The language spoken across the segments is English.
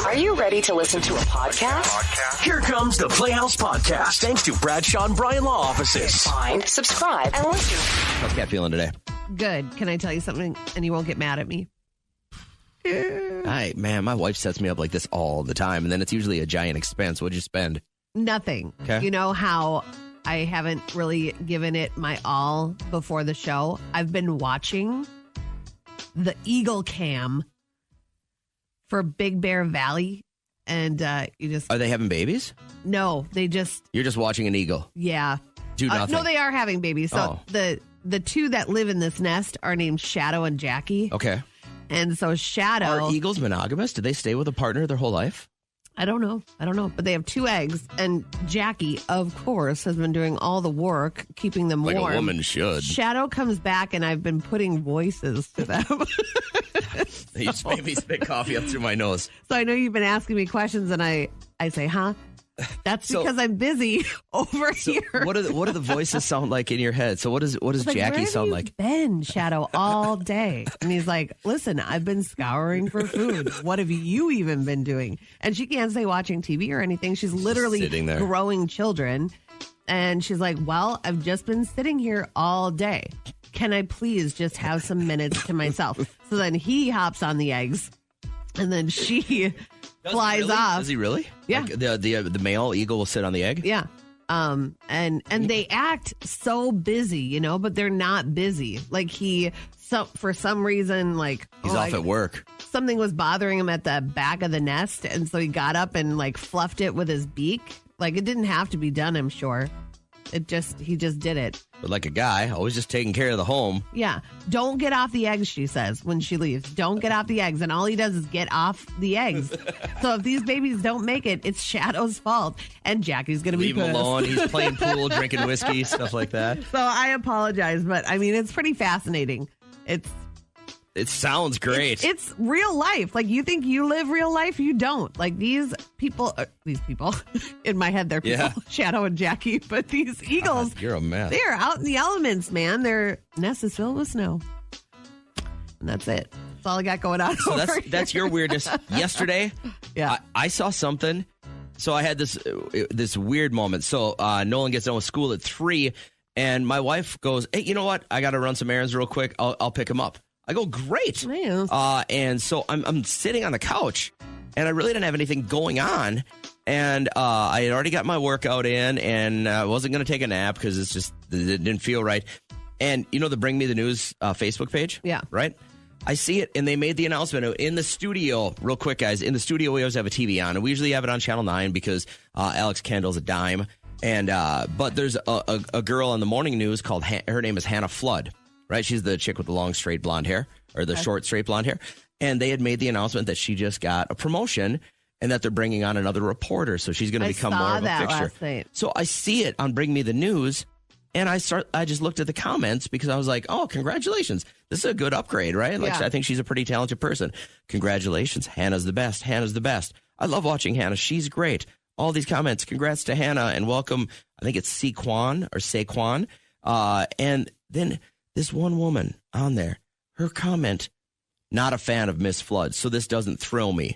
Are you ready to listen to a podcast? Here comes the Playhouse Podcast, thanks to Bradshaw and Bryan Law Offices. Find, subscribe, and listen. How's Kat feeling today? Good. Can I tell you something? And you won't get mad at me. Man, my wife sets me up like this all the time, and then it's usually a giant expense. What'd you spend? Nothing. Okay. You know how I haven't really given it my all before the show? I've been watching the Eagle Cam for Big Bear Valley, and you just... Are they having babies? No, they just... You're just watching an eagle. Yeah. Do nothing. No, they are having babies. So the two that live in this nest are named Shadow and Jackie. Okay. And so Shadow... Are eagles monogamous? Do they stay with a partner their whole life? I don't know. But they have 2 eggs. And Jackie, of course, has been doing all the work, keeping them Like warm. a woman should. Shadow comes back, and I've been putting voices to them. You just made me spit coffee up through my nose. So I know you've been asking me questions, and I say, huh? That's because I'm busy over here. What do the voices sound like in your head? So what does Jackie sound like? Ben, Shadow, all day. And he's like, listen, I've been scouring for food. What have you even been doing? And she can't say watching TV or anything. She's literally sitting there growing children. And she's like, well, I've just been sitting here all day. Can I please just have some minutes to myself? So then he hops on the eggs, and then she flies off. Does he really? Yeah. Like the male eagle will sit on the egg? Yeah. And they act so busy, but they're not busy. Like for some reason, like he's off at work. Something was bothering him at the back of the nest, and so he got up and like fluffed it with his beak. Like it didn't have to be done, I'm sure. He just did it. But like a guy, always just taking care of the home. Yeah. Don't get off the eggs, she says when she leaves. Don't get off the eggs. And all he does is get off the eggs. So if these babies don't make it, it's Shadow's fault. And Jackie's going to be Leave him pissed. alone. He's playing pool, drinking whiskey, stuff like that. So I apologize, but I mean, it's pretty fascinating. It sounds great. It's real life. Like, you think you live real life? You don't. Like, these people, in my head, they're people, Shadow and Jackie, but these eagles, God, you're a mess. They're out in the elements, man. Their nest is filled with snow. And that's it. That's all I got going on. So that's your weirdness. Yesterday, I saw something. So I had this weird moment. So Nolan gets done with school at 3, and my wife goes, hey, you know what? I got to run some errands real quick. I'll pick him up. I go, great. Nice. And so I'm sitting on the couch, and I really didn't have anything going on. And I had already got my workout in, and I wasn't going to take a nap because it didn't feel right. And the Bring Me the News Facebook page? Yeah. Right? I see it, and they made the announcement in the studio. Real quick, guys. In the studio, we always have a TV on, and we usually have it on Channel 9 because Alex Kendall's a dime. And but there's a girl on the morning news called, her name is Hannah Flood. Right, she's the chick with the long, straight blonde hair, or the short, straight blonde hair. And they had made the announcement that she just got a promotion and that they're bringing on another reporter. So she's going to become more of a fixture. Last night. So I see it on Bring Me the News, and I just looked at the comments because I was like, oh, congratulations. This is a good upgrade, right? Like, I think she's a pretty talented person. Congratulations. Hannah's the best. Hannah's the best. I love watching Hannah. She's great. All these comments. Congrats to Hannah, and welcome. I think it's Saquon. And then this one woman on there, her comment, not a fan of Miss Flood, so this doesn't thrill me.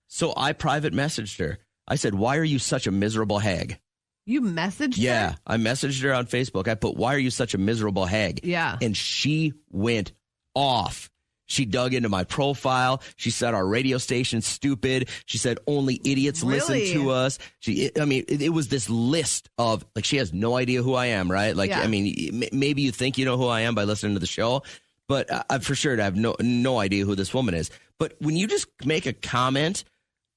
So I private messaged her. I said, why are you such a miserable hag? You messaged her? Yeah, I messaged her on Facebook. I put, why are you such a miserable hag? Yeah. And she went off. She dug into my profile. She said our radio station's stupid. She said only idiots listen to us. It was this list of, like, she has no idea who I am, right? Like, I mean, maybe you think you know who I am by listening to the show, but I for sure have no idea who this woman is. But when you just make a comment,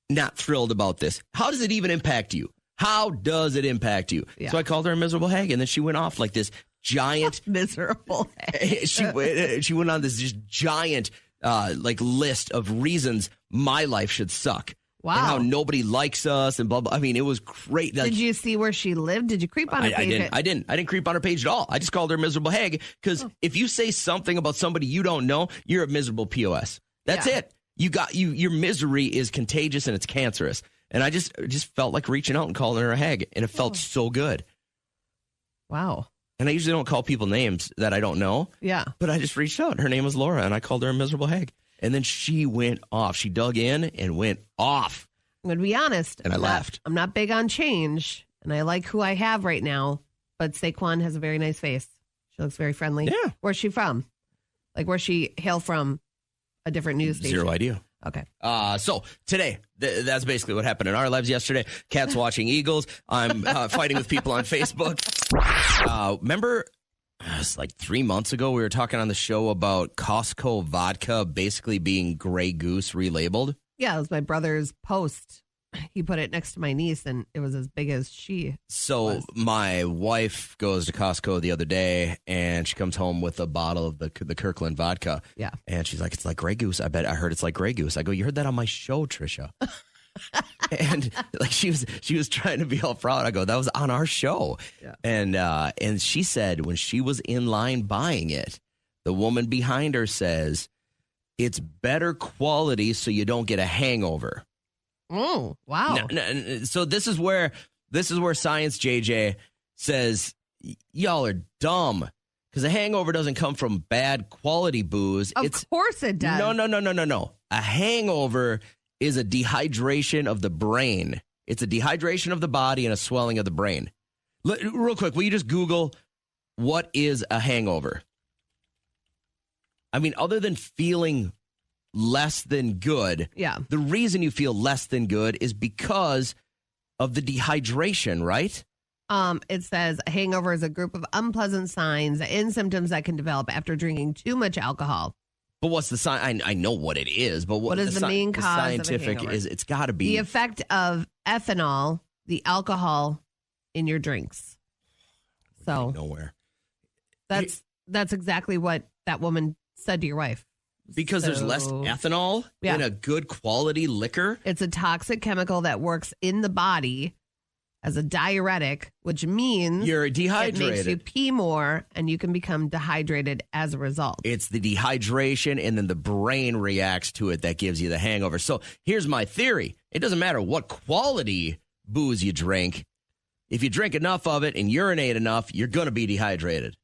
not thrilled about this, how does it even impact you? How does it impact you? Yeah. So I called her a miserable hag, and then she went off like this giant miserable hag. She went on this just giant list of reasons my life should suck. Wow. And how nobody likes us and blah, blah. I mean, it was great. Did you see where she lived? Did you creep on her page? I didn't creep on her page at all. I just called her a miserable hag because if you say something about somebody you don't know, you're a miserable POS. That's it. Your misery is contagious and it's cancerous. And I just felt like reaching out and calling her a hag, and it felt so good. Wow. And I usually don't call people names that I don't know. Yeah. But I just reached out. Her name was Laura, and I called her a miserable hag. And then she went off. She dug in and went off. I'm going to be honest. And I laughed. I'm not big on change, and I like who I have right now, but Saquon has a very nice face. She looks very friendly. Yeah. Where's she from? Like, where's she hail from? A different news station? Zero idea. Okay. So today, that's basically what happened in our lives yesterday. Cat's watching Eagles. I'm fighting with people on Facebook. Remember, it was like 3 months ago, we were talking on the show about Costco vodka basically being Grey Goose relabeled. Yeah, it was my brother's post. He put it next to my niece, and it was as big as she was. My wife goes to Costco the other day, and she comes home with a bottle of the Kirkland vodka. Yeah. And she's like, it's like Grey Goose. I heard it's like Grey Goose. I go, you heard that on my show, Trisha. And like she was trying to be all proud. I go, that was on our show. Yeah. And she said when she was in line buying it, the woman behind her says, it's better quality so you don't get a hangover. Oh, wow. So this is where Science JJ says y'all are dumb because a hangover doesn't come from bad quality booze. Of course it does. No. A hangover is a dehydration of the brain. It's a dehydration of the body and a swelling of the brain. Real quick, will you just Google what is a hangover? I mean, other than feeling less than good. Yeah. The reason you feel less than good is because of the dehydration, right? It says a hangover is a group of unpleasant signs and symptoms that can develop after drinking too much alcohol. But what's the sign? I know what it is, but what is the main cause scientific of a hangover? is it's got to be the effect of ethanol, the alcohol in your drinks. So nowhere. That's exactly what that woman said to your wife. Because there's less ethanol in a good quality liquor? It's a toxic chemical that works in the body as a diuretic, which means you're dehydrated. It makes you pee more, and you can become dehydrated as a result. It's the dehydration, and then the brain reacts to it that gives you the hangover. So here's my theory. It doesn't matter what quality booze you drink. If you drink enough of it and urinate enough, you're going to be dehydrated.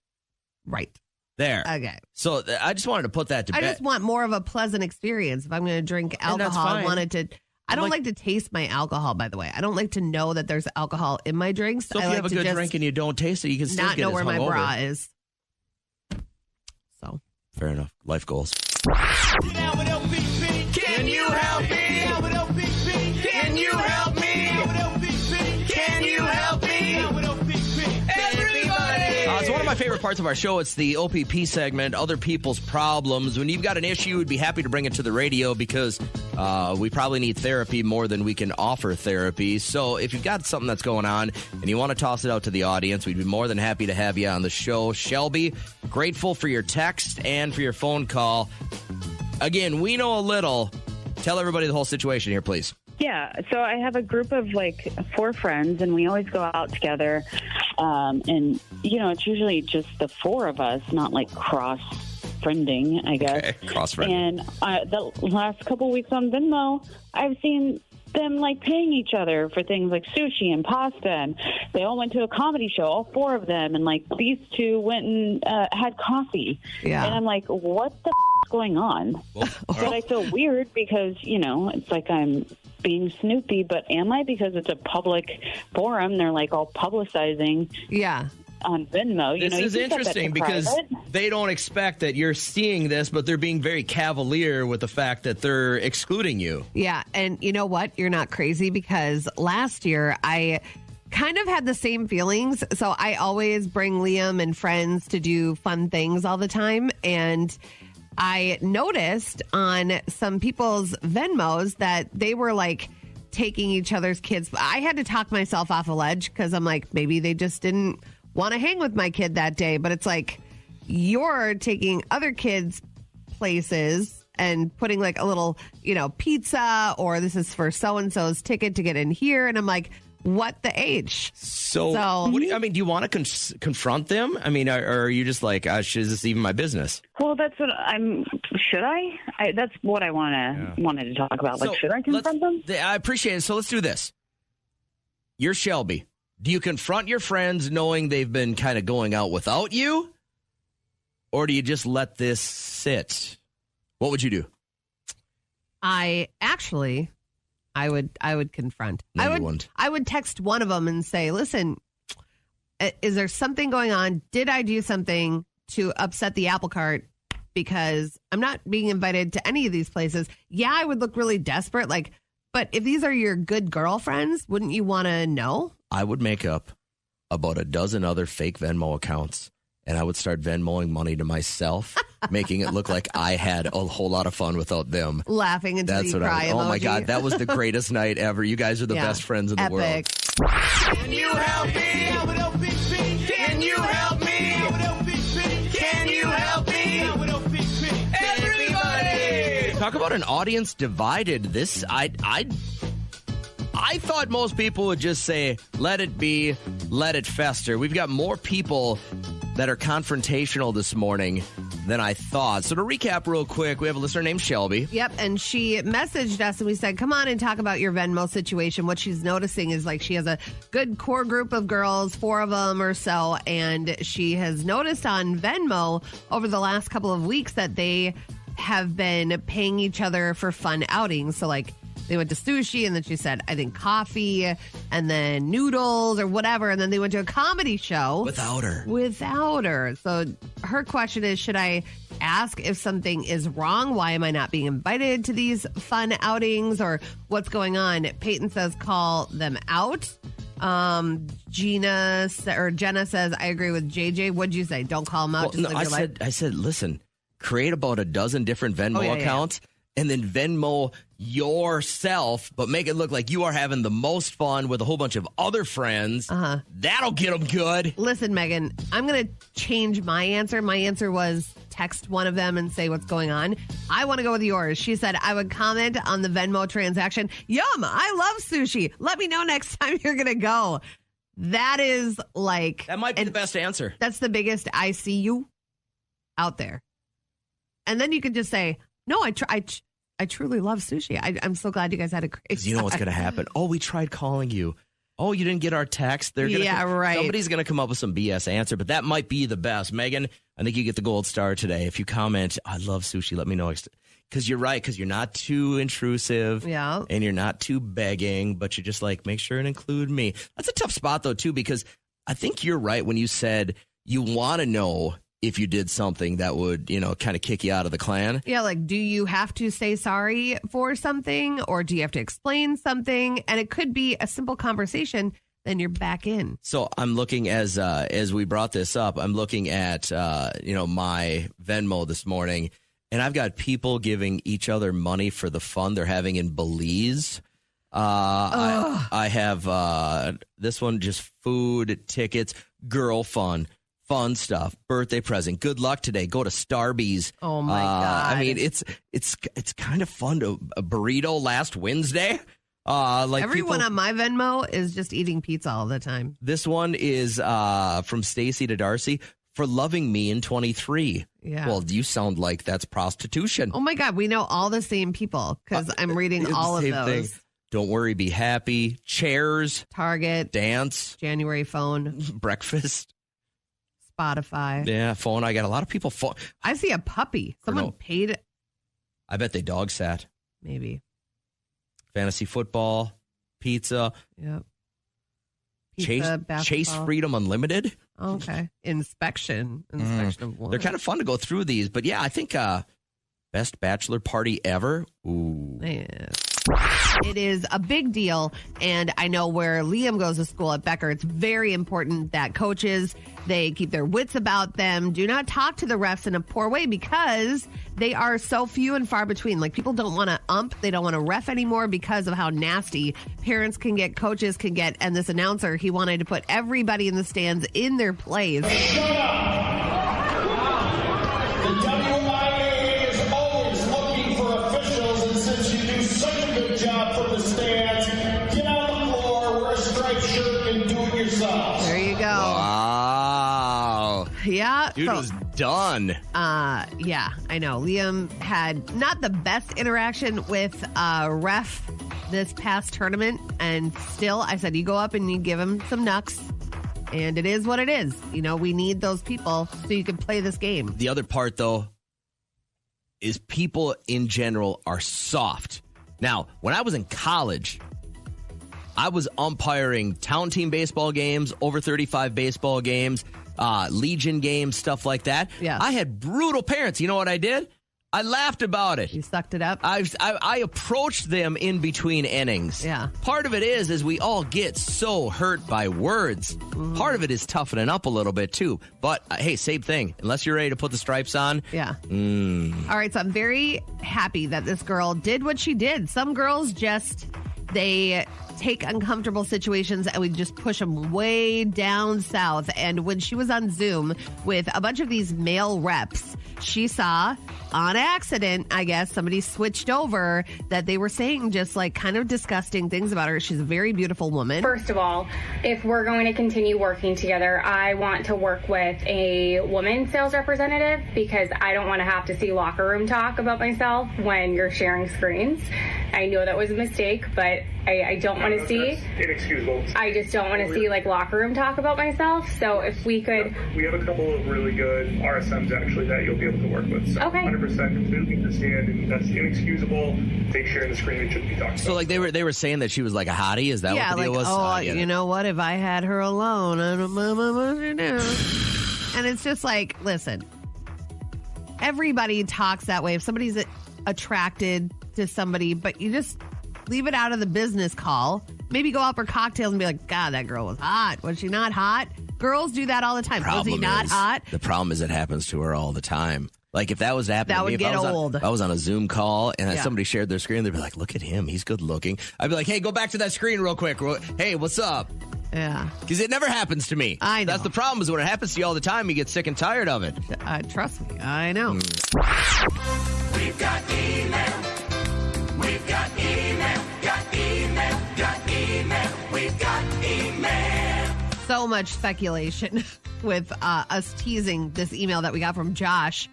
Right. There. Okay. So I just wanted to put that to bed. I just want more of a pleasant experience. If I'm going to drink alcohol, I wanted to. I don't like to taste my alcohol, by the way. I don't like to know that there's alcohol in my drinks. So if you have a good drink and you don't taste it, you can still not get know where my hungover. bra is. So fair enough. Life goals. Can you help me? Can you help me? Can you help me? Everybody! It's one of my favorite parts of our show. It's the OPP segment, Other People's Problems. When you've got an issue, we'd be happy to bring it to the radio because we probably need therapy more than we can offer therapy. So if you've got something that's going on and you want to toss it out to the audience, we'd be more than happy to have you on the show. Shelby, grateful for your text and for your phone call. Again, we know a little. Tell everybody the whole situation here, please. Yeah, so I have a group of like 4 friends, and we always go out together. And, you know, it's usually just the 4 of us, not like cross-friending, I guess. Okay, cross-friending. And the last couple weeks on Venmo, I've seen them like paying each other for things like sushi and pasta, and they all went to a comedy show, all 4 of them, and like these 2 went and had coffee. Yeah. And I'm like, what the is going on? But I feel weird because, you know, it's like I'm being snoopy, but am I? Because it's a public forum. They're like all publicizing. Yeah. On Venmo. This is interesting because they don't expect that you're seeing this, but they're being very cavalier with the fact that they're excluding you. Yeah. And you know what? You're not crazy because last year I kind of had the same feelings. So I always bring Liam and friends to do fun things all the time. And I noticed on some people's Venmos that they were like taking each other's kids. I had to talk myself off a ledge because I'm like, maybe they just didn't want to hang with my kid that day. But it's like you're taking other kids' places and putting like a little, you know, pizza, or this is for so-and-so's ticket to get in here. And I'm like, what the H? So what do you, I mean, do you want to confront them? I mean, or are you just like, is this even my business? Well, that's what should I? That's what I wanted to talk about. Like, should I confront them? I appreciate it. So let's do this. You're Shelby. Do you confront your friends knowing they've been kind of going out without you? Or do you just let this sit? What would you do? I would confront. No, you wouldn't. I would text one of them and say, listen, is there something going on? Did I do something to upset the apple cart? Because I'm not being invited to any of these places. Yeah, I would look really desperate. But if these are your good girlfriends, wouldn't you want to know? I would make up about a dozen other fake Venmo accounts, and I would start Venmoing money to myself, making it look like I had a whole lot of fun without them. Laughing until That's you what cry. Oh my emoji. God, that was the greatest night ever. You guys are the best friends in the world. Epic. Can you help me? Can you help me? Can you help me? Everybody! Talk about an audience divided. This, I thought most people would just say, let it be, let it fester. We've got more people that are confrontational this morning than I thought. So to recap real quick, we have a listener named Shelby. Yep, and she messaged us and we said, come on and talk about your Venmo situation. What she's noticing is she has a good core group of girls, 4 of them or so, and she has noticed on Venmo over the last couple of weeks that they have been paying each other for fun outings. So they went to sushi, and then she said, I think coffee, and then noodles or whatever. And then they went to a comedy show. Without her. So her question is, should I ask if something is wrong? Why am I not being invited to these fun outings, or what's going on? Peyton says, call them out. Jenna says, I agree with JJ. What'd you say? Don't call them out. Well, no, I said, listen, create about a dozen different Venmo accounts. And then Venmo yourself, but make it look like you are having the most fun with a whole bunch of other friends. That'll get them good. Listen, Megan, I'm going to change my answer. My answer was text one of them and say what's going on. I want to go with yours. She said, I would comment on the Venmo transaction. Yum, I love sushi. Let me know next time you're going to go. That is That might be the best answer. That's the biggest I see you out there. And then you could just say, no, I truly love sushi. I'm so glad you guys had a great time. You know what's going to happen? Oh, we tried calling you. Oh, you didn't get our text. Right. Somebody's going to come up with some BS answer, but that might be the best. Megan, I think you get the gold star today. If you comment, I love sushi, let me know. Because you're right, because you're not too intrusive. Yeah. And you're not too begging, but you're just make sure and include me. That's a tough spot, though, too, because I think you're right when you said you want to know if you did something that would, kind of kick you out of the clan. Yeah, do you have to say sorry for something, or do you have to explain something? And it could be a simple conversation, then you're back in. So I'm looking, as we brought this up, I'm looking at, my Venmo this morning, and I've got people giving each other money for the fun they're having in Belize. I have this one, just food, tickets, girl fun stuff, birthday present, good luck today, go to Starbucks. Oh my God. I mean, it's kind of fun to a burrito last Wednesday. Everyone on my Venmo is just eating pizza all the time. This one is from Stacy to Darcy. For loving me in 23. Yeah. Well, you sound like that's prostitution. Oh my God, we know all the same people because I'm reading all of those. Thing. Don't worry, be happy. Chairs. Target. Dance. January phone. Breakfast. Spotify. Yeah, phone. I got a lot of people. I see a puppy. Someone paid. I bet they dog sat. Maybe. Fantasy football. Pizza. Yep. Pizza, Chase Freedom Unlimited. Okay. Inspection of one. They're kind of fun to go through these, but yeah, I think best bachelor party ever. Ooh. Man. It is a big deal, and I know where Liam goes to school at Becker, it's very important that coaches, they keep their wits about them. Do not talk to the refs in a poor way because they are so few and far between. People don't want to they don't want to ref anymore because of how nasty parents can get, coaches can get, and this announcer, he wanted to put everybody in the stands in their place. Yeah. Dude was done. Yeah, I know. Liam had not the best interaction with ref this past tournament. And still, I said, you go up and you give him some knucks. And it is what it is. We need those people so you can play this game. The other part, though, is people in general are soft. Now, when I was in college, I was umpiring town team baseball games, over 35 baseball games, Legion games, stuff like that. Yeah. I had brutal parents. You know what I did? I laughed about it. You sucked it up? I approached them in between innings. Yeah. Part of it is we all get so hurt by words. Mm-hmm. Part of it is toughening up a little bit, too. But, hey, same thing. Unless you're ready to put the stripes on. Yeah. All right, so I'm very happy that this girl did what she did. Some girls they take uncomfortable situations and we just push them way down south. And when she was on Zoom with a bunch of these male reps, she saw on accident, I guess, somebody switched over that they were saying just like kind of disgusting things about her. She's a very beautiful woman. First of all, if we're going to continue working together, I want to work with a woman sales representative because I don't want to have to see locker room talk about myself when you're sharing screens. I know that was a mistake, but I don't want to see. Inexcusable. I just don't want to see like locker room talk about myself. So if we could. We have a couple of really good RSMs actually that you'll be able to work with. So okay. 100% completely understand, and that's inexcusable. Take sharing the screen and shouldn't be talking So about. like they were saying that she was like a hottie? Is that what the deal was? Oh, you know what? If I had her alone, I don't know what to do. And it's just like, listen, everybody talks that way. If somebody's attracted to somebody, but you just leave it out of the business call. Maybe go out for cocktails and be like, God, that girl was hot. Was she not hot? Girls do that all the time. Was he not hot? The problem is it happens to her all the time. Like if that was to happen that to me, would get old. If I was on a Zoom call and somebody shared their screen, they'd be like, look at him. He's good looking. I'd be like, hey, go back to that screen real quick. Hey, what's up? Yeah. Because it never happens to me. I know. That's the problem is when it happens to you all the time, you get sick and tired of it. Trust me. I know. We've got email. We've got email. Got email. Got email. We've got email. So much speculation with us teasing this email that we got from Josh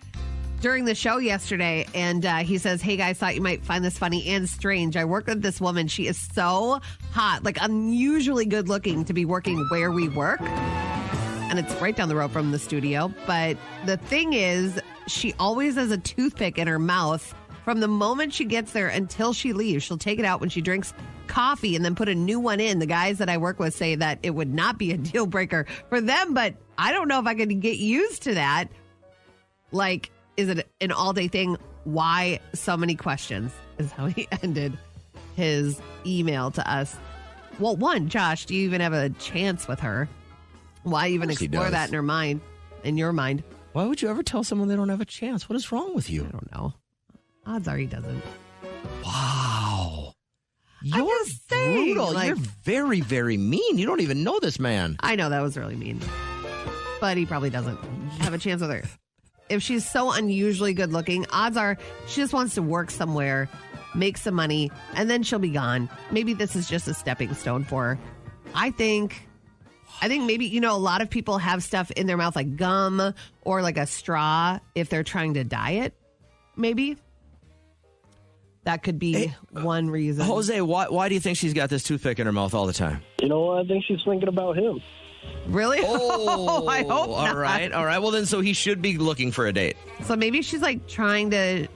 during the show yesterday. And he says, hey guys, thought you might find this funny and strange. I work with this woman. She is so hot, like unusually good looking to be working where we work. And it's right down the road from the studio. But the thing is, she always has a toothpick in her mouth from the moment she gets there until she leaves. She'll take it out when she drinks coffee and then put a new one in. The guys that I work with say that it would not be a deal breaker for them, but I don't know if I could get used to that. Like, is it an all-day thing? Why so many questions is how he ended his email to us. Well, one, Josh, do you even have a chance with her? Why even explore that in her mind, in your mind? Why would you ever tell someone they don't have a chance? What is wrong with you? I don't know. Odds are he doesn't. Wow. You're saying, brutal. like- You're very, very mean. You don't even know this man. I know that was really mean, but he probably doesn't have a chance with her. If she's so unusually good looking, odds are she just wants to work somewhere, make some money, and then she'll be gone. Maybe this is just a stepping stone for her. I think maybe, a lot of people have stuff in their mouth like gum or like a straw if they're trying to diet. Maybe that could be one reason. Jose, why do you think she's got this toothpick in her mouth all the time? You know what? I think she's thinking about him. Really? Oh, I hope not. All right. Well, then, so he should be looking for a date. So maybe she's like trying to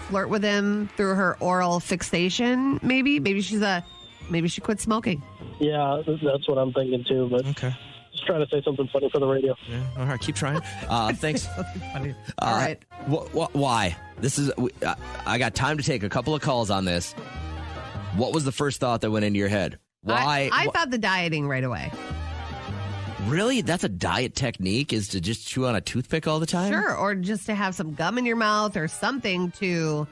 flirt with him through her oral fixation. Maybe she quit smoking. Yeah, that's what I'm thinking too. But okay, just trying to say something funny for the radio. Yeah. All right, keep trying. Thanks. All right. Why? This is. I got time to take a couple of calls on this. What was the first thought that went into your head? Why? I thought the dieting right away. Really? That's a diet technique, is to just chew on a toothpick all the time? Sure, or just to have some gum in your mouth or something to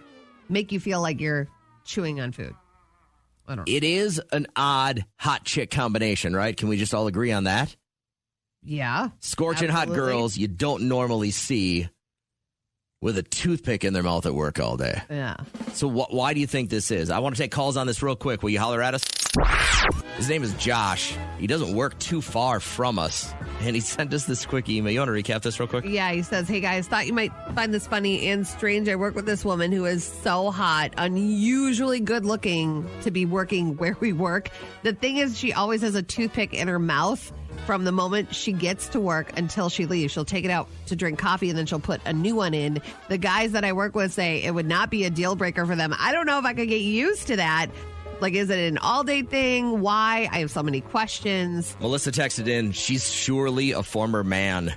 make you feel like you're chewing on food. I don't know. It is an odd hot chick combination, right? Can we just all agree on that? Yeah. Scorching absolutely. hot girls you don't normally see with a toothpick in their mouth at work all day. Yeah. So why do you think this is? I want to take calls on this real quick. Will you holler at us? His name is Josh. He doesn't work too far from us. And he sent us this quick email. You want to recap this real quick? Yeah, he says, hey guys, thought you might find this funny and strange. I work with this woman who is so hot, unusually good looking to be working where we work. The thing is, she always has a toothpick in her mouth from the moment she gets to work until she leaves. She'll take it out to drink coffee and then she'll put a new one in. The guys that I work with say it would not be a deal breaker for them. I don't know if I could get used to that. Like, is it an all-day thing? Why? I have so many questions. Melissa texted in, she's surely a former man.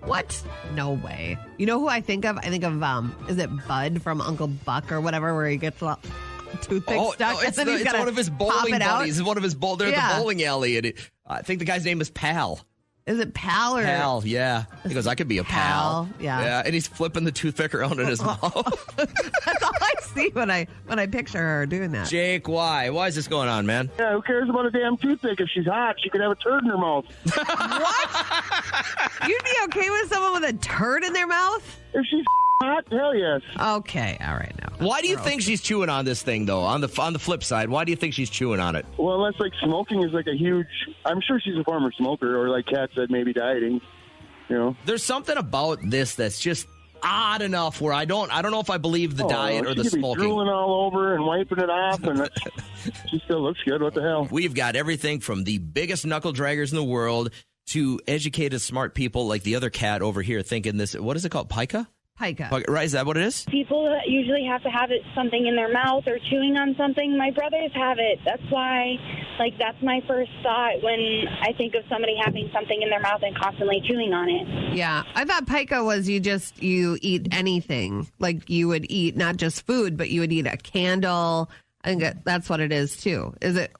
What? No way. You know who I think of? I think of, is it Bud from Uncle Buck or whatever, where he gets a toothpick stuck? No, it's one of his bowling buddies. It's one of his they're at the bowling alley. And I think the guy's name is Pal. Is it Pal or? Pal, yeah. He goes, I could be a pal. Yeah. And he's flipping the toothpick around in his mouth. That's all I see when I picture her doing that. Jake, why? Why is this going on, man? Yeah, who cares about a damn toothpick? If she's hot, she could have a turd in her mouth. What? You'd be okay with someone with a turd in their mouth? If she's hot, hell yes. Okay, all right now. Why do you think she's chewing on this thing, though? On the flip side, why do you think she's chewing on it? Well, unless like smoking is like a huge. I'm sure she's a former smoker, or like Kat said, maybe dieting. You know, there's something about this that's just odd enough where I don't know if I believe the diet or the smoking. Be drooling all over and wiping it off, and she still looks good. What the hell? We've got everything from the biggest knuckle draggers in the world to educated, smart people like the other cat over here thinking this. What is it called? Pica? Pica. Right? Is that what it is? People usually have to have something in their mouth or chewing on something. My brothers have it. That's why, that's my first thought when I think of somebody having something in their mouth and constantly chewing on it. Yeah. I thought pica was you eat anything. Like you would eat not just food, but you would eat a candle. I think that's what it is too. Is it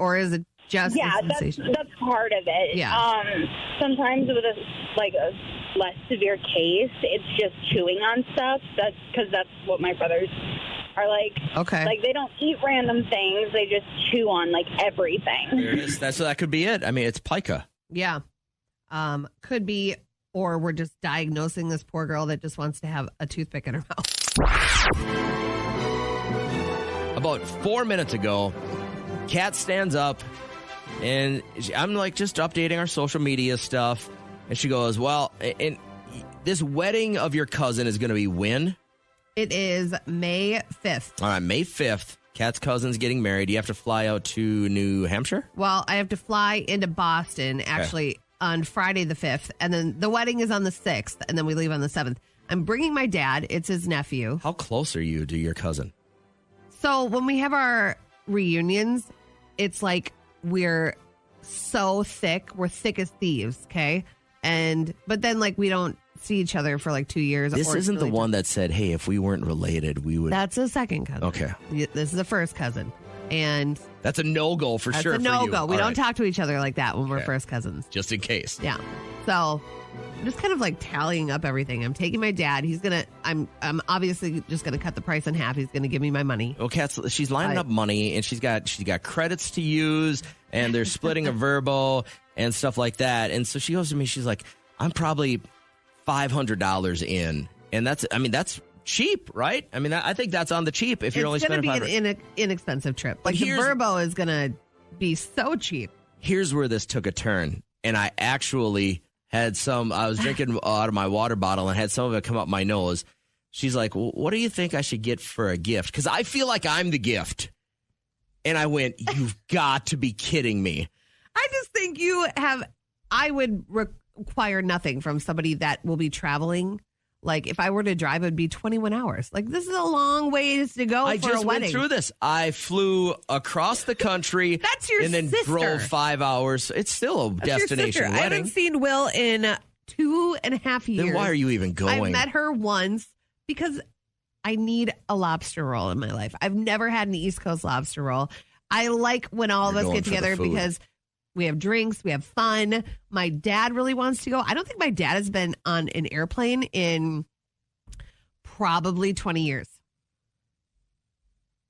just that's part of it. Yeah. Sometimes with a less severe case, it's just chewing on stuff. That's because that's what my brothers are like. Okay. Like they don't eat random things; they just chew on everything. There it is. That could be it. I mean, it's pica. Yeah. Could be, or we're just diagnosing this poor girl that just wants to have a toothpick in her mouth. About 4 minutes ago, Kat stands up. And I'm just updating our social media stuff. And she goes, well, and this wedding of your cousin is going to be when? It is May 5th. All right, May 5th. Kat's cousin's getting married. You have to fly out to New Hampshire? Well, I have to fly into Boston, actually, on Friday the 5th. And then the wedding is on the 6th. And then we leave on the 7th. I'm bringing my dad. It's his nephew. How close are you to your cousin? So when we have our reunions, it's like we're so thick. We're thick as thieves, okay? But then we don't see each other for 2 years. This isn't the one that said, hey, if we weren't related, we would. That's a second cousin. Okay. This is a first cousin. And that's a no-go for sure. That's a no-go. We don't talk to each other like that when we're first cousins. Just in case. Yeah. So I'm just kind of tallying up everything. I'm taking my dad. I'm obviously just gonna cut the price in half. He's gonna give me my money. Okay, she's lining up money, and she's got credits to use, and they're splitting a verbo and stuff like that. And so she goes to me, she's like, I'm probably $500 in, and that's cheap, right? I mean, I think that's on the cheap if you're only spending $500. It's going to be an inexpensive trip. The verbo is going to be so cheap. Here's where this took a turn, and I actually had I was drinking out of my water bottle and had some of it come up my nose. She's like, well, what do you think I should get for a gift? Because I feel like I'm the gift. And I went, you've got to be kidding me. I just think I would require nothing from somebody that will be traveling. If I were to drive, it would be 21 hours. This is a long ways to go for a wedding. I just went through this. I flew across the country. That's your and then sister. Drove 5 hours. It's still a destination wedding. I haven't seen Will in 2.5 years. Then why are you even going? I met her once because I need a lobster roll in my life. I've never had an East Coast lobster roll. I like when all of us get together because we have drinks, we have fun. My dad really wants to go. I don't think my dad has been on an airplane in probably 20 years.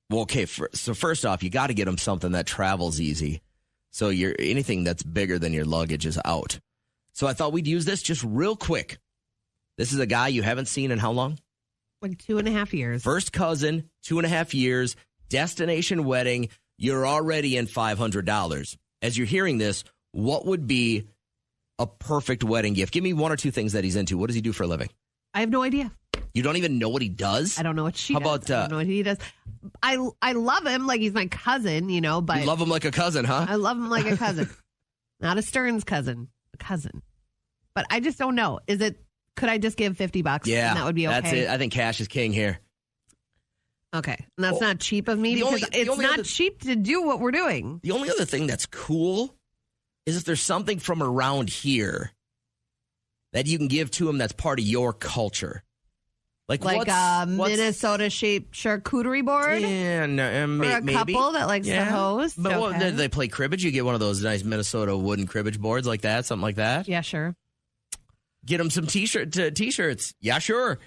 Well, okay. So first off, you got to get him something that travels easy. So anything that's bigger than your luggage is out. So I thought we'd use this just real quick. This is a guy you haven't seen in how long? 2.5 years. First cousin, 2.5 years, destination wedding. You're already in $500. As you're hearing this, what would be a perfect wedding gift? Give me one or two things that he's into. What does he do for a living? I have no idea. You don't even know what he does? I don't know what she does. I don't know what he does. I love him like he's my cousin, but... You love him like a cousin, huh? I love him like a cousin. Not a Stearns cousin. cousin. But I just don't know. Could I just give $50? Yeah, and that would be okay. That's it. I think cash is king here. Okay. And that's not cheap of me because it's not cheap to do what we're doing. The only other thing that's cool is if there's something from around here that you can give to him that's part of your culture. Like a Minnesota-shaped charcuterie board? Yeah, for a couple that likes to host? But they play cribbage. You get one of those nice Minnesota wooden cribbage boards like that, something like that. Yeah, sure. Get them some t-shirts. Yeah, sure.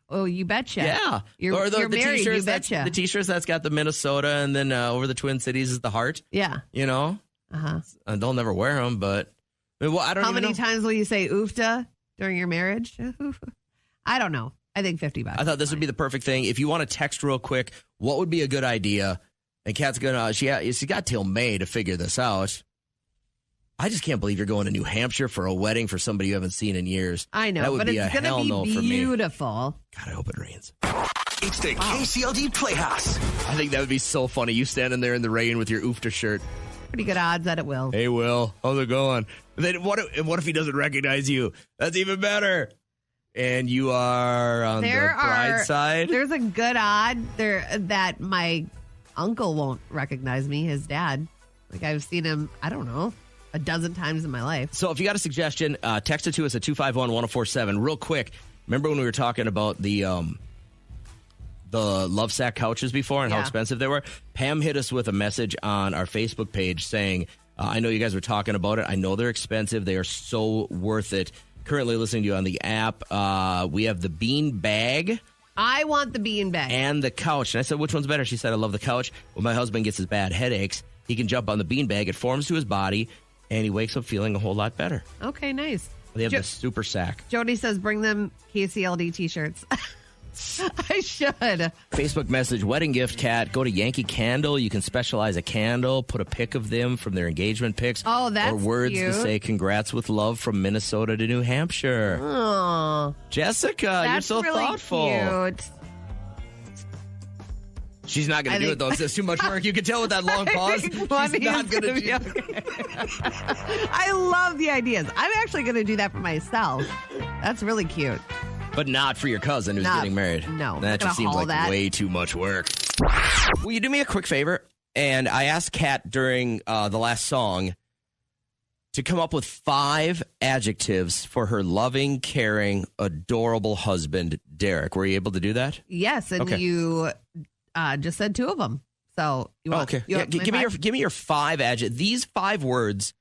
Oh, you betcha. Yeah. You're married, t-shirts, you betcha. The t-shirts that's got the Minnesota and then over the Twin Cities is the heart. Yeah. You know? Uh-huh. And they'll never wear them, but I don't know. How many times will you say oofta during your marriage? I don't know. I think $50. I thought this would be the perfect thing. If you want to text real quick, what would be a good idea? And Kat's gonna she got till May to figure this out. I just can't believe you're going to New Hampshire for a wedding for somebody you haven't seen in years. I know, that would but be it's a hell no be for me. beautiful. God, I hope it rains. It's the KCLD Playhouse. I think that would be so funny. You standing there in the rain with your oofta shirt. Pretty good odds that it will. Hey, Will, how's it going? And then what if he doesn't recognize you? That's even better. And you are on the bride side? There's a good odd that my uncle won't recognize me, his dad. Like, I've seen him, I don't know, a dozen times in my life. So if you got a suggestion, text it to us at 251-1047. Real quick, remember when we were talking about the Lovesac couches before and how expensive they were? Pam hit us with a message on our Facebook page saying, I know you guys were talking about it. I know they're expensive. They are so worth it. Currently listening to you on the app. We have the bean bag. I want the bean bag. And the couch. And I said, which one's better? She said, I love the couch. When my husband gets his bad headaches, he can jump on the bean bag. It forms to his body, and he wakes up feeling a whole lot better. Okay, nice. They have the super sack. Jody says, bring them KCLD t-shirts. I should. Facebook message, wedding gift, Kat. Go to Yankee Candle. You can specialize a candle. Put a pic of them from their engagement pics. Oh, that's Or words cute. to say congrats with love from Minnesota to New Hampshire. Oh, Jessica, you're so really thoughtful. Cute. She's not going to do it, though. It's too much work. You can tell with that long pause. She's not going to do it. Okay. I love the ideas. I'm actually going to do that for myself. That's really cute. But not for your cousin who's getting married. No. That just seems like way too much work. Will you do me a quick favor? And I asked Kat during the last song to come up with 5 adjectives for her loving, caring, adorable husband, Derek. Were you able to do that? Yes, and you just said 2 of them. So you want? Okay. Give me your 5 adjectives. These 5 words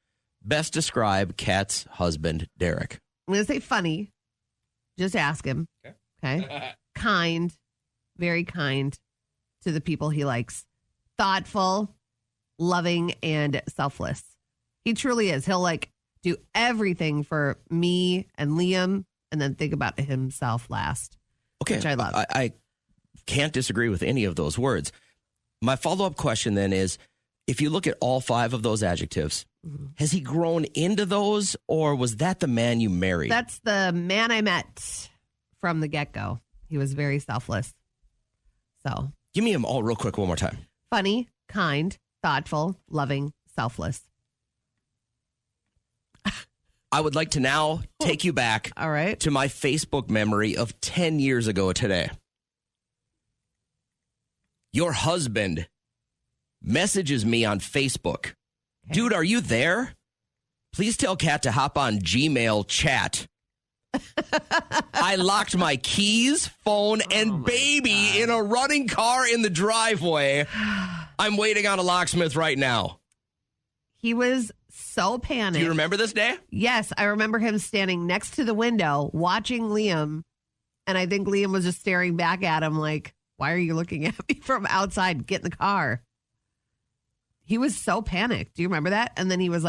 best describe Kat's husband, Derek. I'm going to say funny. Just ask him. Okay. Kind. Very kind to the people he likes. Thoughtful, loving, and selfless. He truly is. He'll do everything for me and Liam and then think about himself last. Okay. Which I love. I can't disagree with any of those words. My follow-up question then is, if you look at all 5 of those adjectives, has he grown into those, or was that the man you married? That's the man I met from the get-go. He was very selfless. So give me them all real quick one more time. Funny, kind, thoughtful, loving, selfless. I would like to now take you back all right, to my Facebook memory of 10 years ago today. Your husband messages me on Facebook. Okay. Dude, are you there? Please tell Kat to hop on Gmail chat. I locked my keys, phone, and baby in a running car in the driveway. I'm waiting on a locksmith right now. He was so panicked. Do you remember this day? Yes, I remember him standing next to the window watching Liam, and I think Liam was just staring back at him like, why are you looking at me from outside? Get in the car. He was so panicked. Do you remember that? And then he was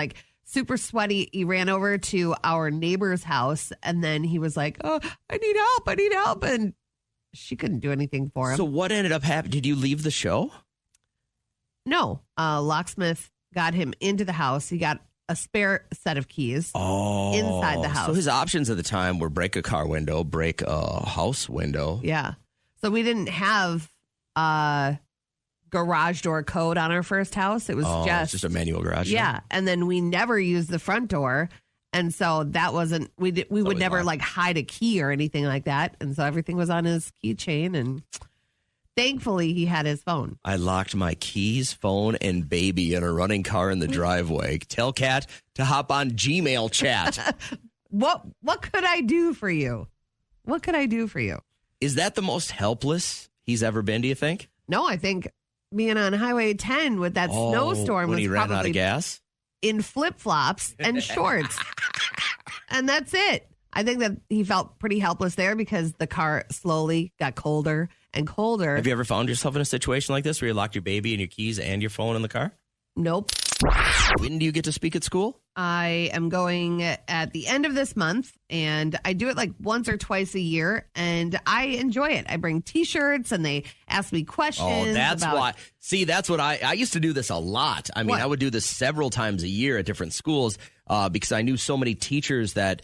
super sweaty. He ran over to our neighbor's house, and then he was like, oh, I need help. And she couldn't do anything for him. So what ended up happening? Did you leave the show? No. Locksmith got him into the house. He got a spare set of keys inside the house. So his options at the time were break a car window, break a house window. Yeah. So we didn't have garage door code on our first house. It was just a manual garage. Yeah. And then we never used the front door. And so that wasn't, we would never like hide a key or anything like that. And so everything was on his keychain, and thankfully he had his phone. I locked my keys, phone, and baby in a running car in the driveway. Tell Kat to hop on Gmail chat. What could I do for you? What could I do for you? Is that the most helpless he's ever been, do you think? No, I think being on Highway 10 with that snowstorm when was he ran probably out of gas? In flip-flops and shorts. And that's it. I think that he felt pretty helpless there because the car slowly got colder and colder. Have you ever found yourself in a situation like this where you locked your baby and your keys and your phone in the car? Nope. When do you get to speak at school? I am going at the end of this month, and I do it like once or twice a year, and I enjoy it. I bring T-shirts, and they ask me questions. Oh, that's why. See, that's what I used to do this a lot. I mean, I would do this several times a year at different schools because I knew so many teachers that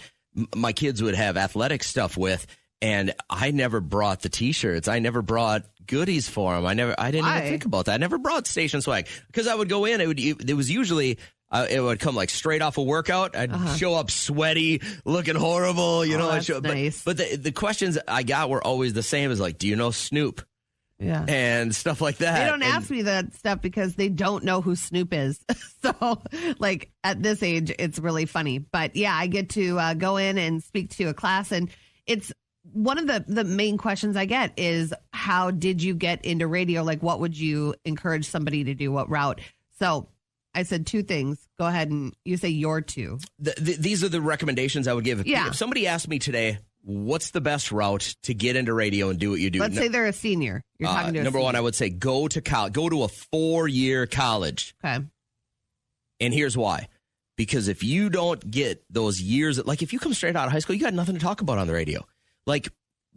my kids would have athletic stuff with, and I never brought the T-shirts. I never brought goodies for them. I didn't even think about that. I never brought station swag because I would go in. It was usually. It would come like straight off a workout. I'd show up sweaty, looking horrible, you know. That's nice. But the questions I got were always the same as like, do you know Snoop? Yeah. And stuff like that. They don't ask me that stuff because they don't know who Snoop is. So, like, at this age, it's really funny. But, yeah, I get to go in and speak to a class. And it's one of the main questions I get is, how did you get into radio? Like, what would you encourage somebody to do? What route? So I said two things. Go ahead and you say your two. These are the recommendations I would give. Yeah. If somebody asked me today, what's the best route to get into radio and do what you do? Let's say they're a senior. You're talking to a number senior. one, I would say go to college. Go to a 4-year college. Okay. And here's why. Because if you don't get those years, like if you come straight out of high school, you got nothing to talk about on the radio. Like,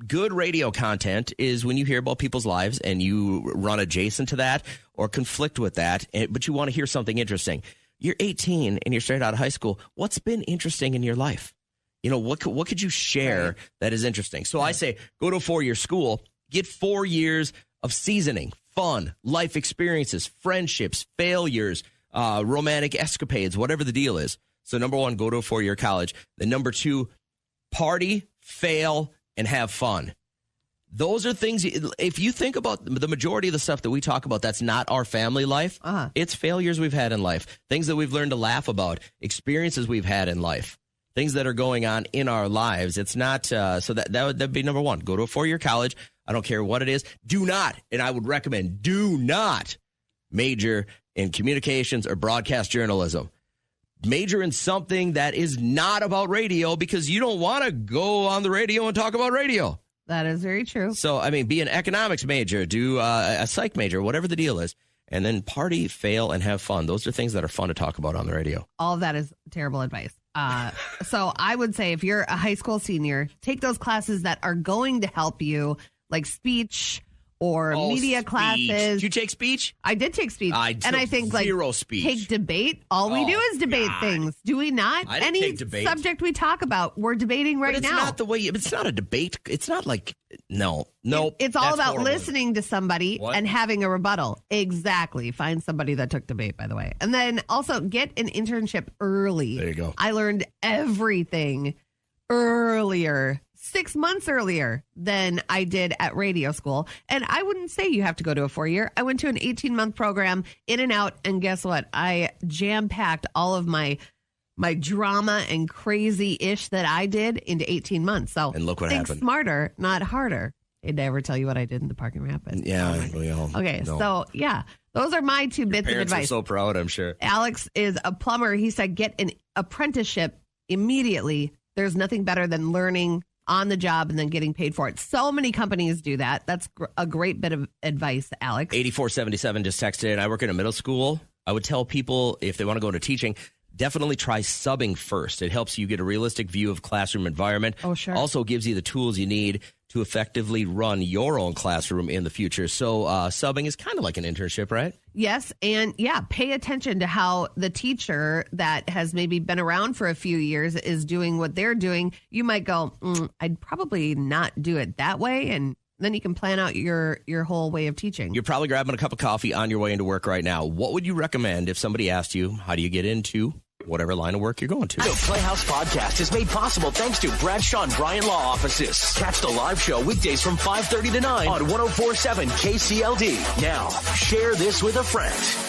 good radio content is when you hear about people's lives and you run adjacent to that or conflict with that, but you want to hear something interesting. You're 18 and you're straight out of high school. What's been interesting in your life? You know, what could you share that is interesting? So I say go to a 4-year school, get 4 years of seasoning, fun, life experiences, friendships, failures, romantic escapades, whatever the deal is. So number one, go to a 4-year college. Then number two, party, fail, and have fun. Those are things, if you think about the majority of the stuff that we talk about, that's not our family life. It's failures we've had in life, things that we've learned to laugh about, experiences we've had in life, things that are going on in our lives. It's not, so that'd be number one. Go to a 4-year college. I don't care what it is. Do not, and I would recommend, do not major in communications or broadcast journalism. Major in something that is not about radio because you don't want to go on the radio and talk about radio. That is very true. So, I mean, be an economics major, do a psych major, whatever the deal is, and then party, fail, and have fun. Those are things that are fun to talk about on the radio. All of that is terrible advice. So I would say if you're a high school senior, take those classes that are going to help you, like speech or media speech. classes. Did you take speech? I did take speech. I took and I think like zero speech. Take debate. All we do is debate things. Do we not? I didn't Any take debate. subject we talk about, we're debating right But it's now. not the way. It's not a debate. It's not like no. It's all that's about horrible. listening to somebody and having a rebuttal. Exactly. Find somebody that took debate, by the way. And then also get an internship early. There you go. I learned everything earlier, 6 months earlier than I did at radio school. And I wouldn't say you have to go to a 4-year. I went to an 18-month program, in and out. And guess what? I jam-packed all of my drama and crazy-ish that I did into 18 months. So And look what think happened. smarter, not harder. They'd never tell you what I did in the parking rapids. Yeah. Well, Okay, no. so yeah, those are my two bits of Parents are advice. so proud, I'm sure. Alex is a plumber. He said get an apprenticeship immediately. There's nothing better than learning on the job and then getting paid for it. So many companies do that. That's a great bit of advice, Alex. 8477 just texted in. I work in a middle school. I would tell people if they want to go into teaching, definitely try subbing first. It helps you get a realistic view of classroom environment. Oh, sure. Also gives you the tools you need to effectively run your own classroom in the future. So subbing is kind of like an internship, right? Yes. And yeah, pay attention to how the teacher that has maybe been around for a few years is doing what they're doing. You might go, I'd probably not do it that way. And then you can plan out your whole way of teaching. You're probably grabbing a cup of coffee on your way into work right now. What would you recommend if somebody asked you, how do you get into whatever line of work you're going to. The Playhouse Podcast is made possible thanks to Bradshaw and Bryan Law Offices. Catch the live show weekdays from 5:30 to 9 on 104.7 KCLD. Now, share this with a friend.